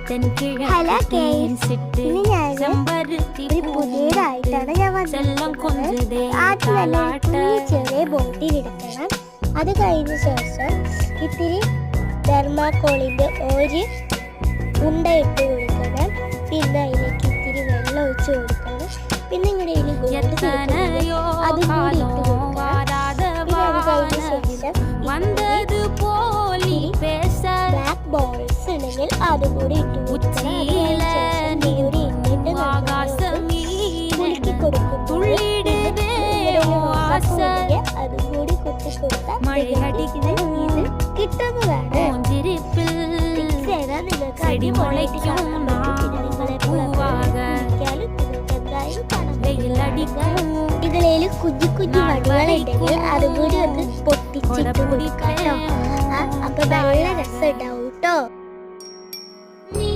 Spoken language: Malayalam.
ഹലോ ഗൈസ്, ഇന്ന് ഞാൻ ഒരു പുതിയതായിട്ടാണ് ഞാൻ വന്നത്. ആദ്യം തന്നെ കുഞ്ഞി ചെറിയ ബോട്ടിലെടുക്കണം. അത് കഴിഞ്ഞ ശേഷം ഇത്തിരി തെർമാക്കോളിൻ്റെ ഒരു ഉണ്ട ഇട്ട് കൊടുക്കണം. പിന്നെ അതിലേക്ക് ഇത്തിരി വെള്ളം ഒഴിച്ച് കൊടുക്കണം. പിന്നെ ഇങ്ങനെ അതിൽ ഗോൾഡ് അതും കൂടി ഇട്ട് കൊടുക്കണം. പിന്നെ അത് കഴിഞ്ഞ ശേഷം ബ്ലാക്ക് ബോൾസ് ഉണ്ടെങ്കിൽ അതും കൂടി ഇട്ട് കൊടുക്കണം. അതും കൂടി കുത്തി കൊടുത്താൽ ഇത് കിട്ടുന്നതാണ്. നിങ്ങൾക്ക് അടിപൊളിയായിട്ട് കാണാൻ ഇതിലേല് കുഞ്ഞു കുഞ്ഞു വടികളുണ്ടെങ്കിൽ അതും കൂടി ഒന്ന് പൊട്ടിച്ചിട്ട് കൊടുക്കാം കേട്ടോ. അപ്പൊ നല്ല രസം ഉണ്ടാവും.